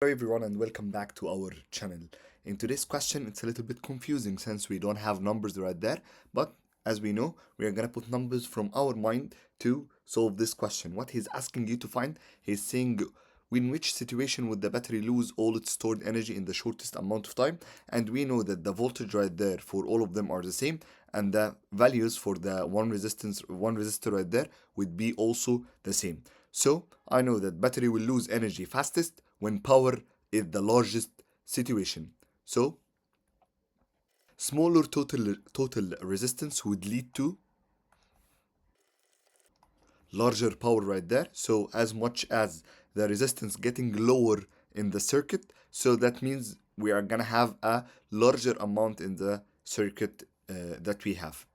Hello everyone and welcome back to our channel. In today's question, it's a little bit confusing since we don't have numbers right there, but as we know, we are gonna put numbers from our mind to solve this question. What he's asking you to find, he's saying in which situation would the battery lose all its stored energy in the shortest amount of time? And we know that the voltage right there for all of them are the same, and the values for the one resistor right there would be also the same. So I know that battery will lose energy fastest when power is the largest situation. So smaller total resistance would lead to larger power right there. So as much as the resistance getting lower in the circuit, so that means we are gonna have a larger amount in the circuit that we have.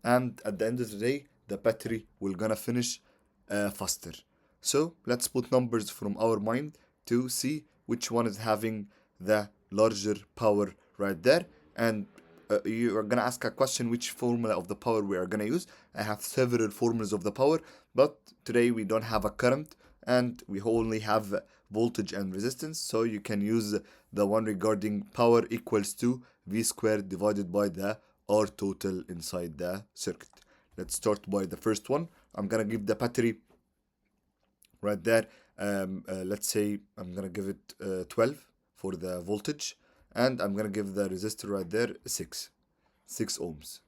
And at the end of the day, the battery will gonna finish faster. So let's put numbers from our mind to see which one is having the larger power right there. And you are gonna ask a question which formula of the power we are gonna use. I have several formulas of the power, but today we don't have a current and we only have voltage and resistance, so you can use the one regarding power equals to V squared divided by the R total inside the circuit. Let's start by the first one. I'm gonna give the battery right there. Let's say I'm gonna give it 12 for the voltage, and I'm gonna give the resistor right there 6 ohms.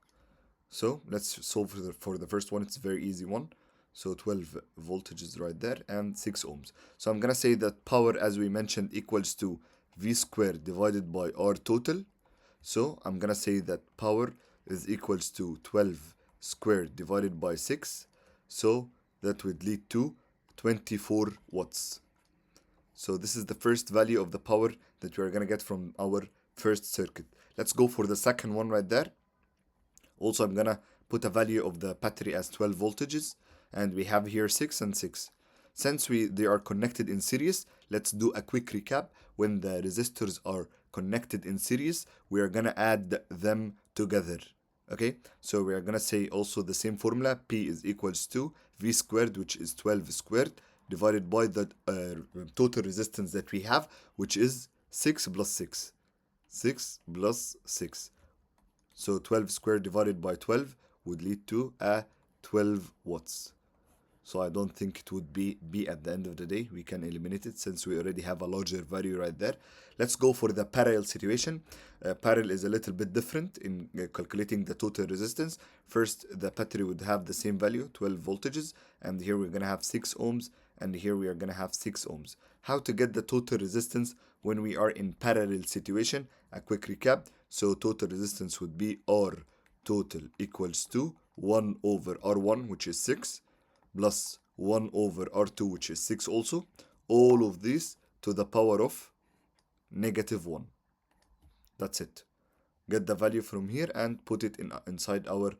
So let's solve for the first one. It's a very easy one. So 12 voltages right there and 6 ohms. So I'm gonna say that power, as we mentioned, equals to V squared divided by R total. So I'm gonna say that power is equals to 12 squared divided by 6. So that would lead to 24 watts. So this is the first value of the power that we are gonna get from our first circuit. Let's go for the second one right there. Also, I'm gonna put a value of the battery as 12 voltages, and we have here 6 and 6. Since they are connected in series, let's do a quick recap. When the resistors are connected in series, we are gonna add them together. Okay, so we are gonna say also the same formula. P is equals to V squared, which is 12 squared, divided by the total resistance that we have, which is 6 plus 6. 6 plus 6. So 12 squared divided by 12 would lead to a 12 watts. So I don't think it would be B at the end of the day. We can eliminate it since we already have a larger value right there. Let's go for the parallel situation. Parallel is a little bit different in calculating the total resistance. First, the battery would have the same value, 12 voltages, and here we're gonna have 6 ohms, and here we are gonna have 6 ohms. How to get the total resistance when we are in parallel situation? A quick recap. So total resistance would be R total equals to 1 over R1, which is 6, plus 1 over R2, which is 6 also. All of this to the power of -1. That's it. Get the value from here and put it inside our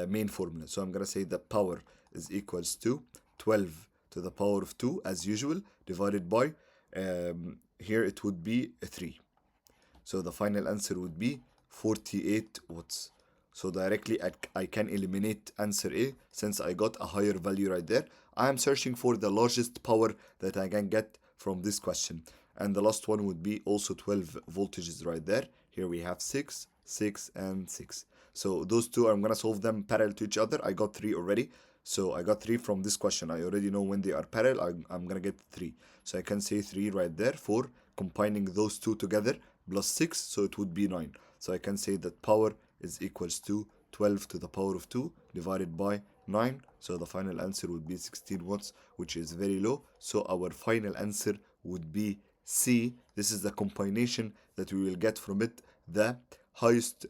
main formula. So I'm going to say that power is equals to 12 to the power of 2 as usual, divided by, here it would be 3. So the final answer would be 48 watts. So directly I can eliminate answer A since I got a higher value right there. I am searching for the largest power that I can get from this question. And the last one would be also 12 voltages right there. Here we have 6, 6, and 6. So those two, I'm going to solve them parallel to each other. I got 3 already. So I got 3 from this question. I already know when they are parallel, I'm going to get 3. So I can say 3 right there for combining those two together plus 6. So it would be 9. So I can say that power is equals to 12 to the power of 2 divided by 9. So the final answer would be 16 watts, which is very low. So our final answer would be C. This is the combination that we will get from it, the highest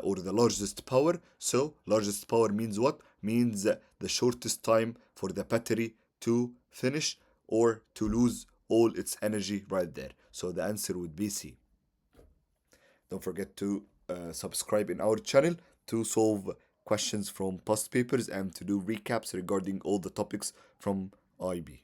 or the largest power. So largest power means what? Means the shortest time for the battery to finish or to lose all its energy right there. So the answer would be C. Don't forget to subscribe in our channel to solve questions from past papers and to do recaps regarding all the topics from IB.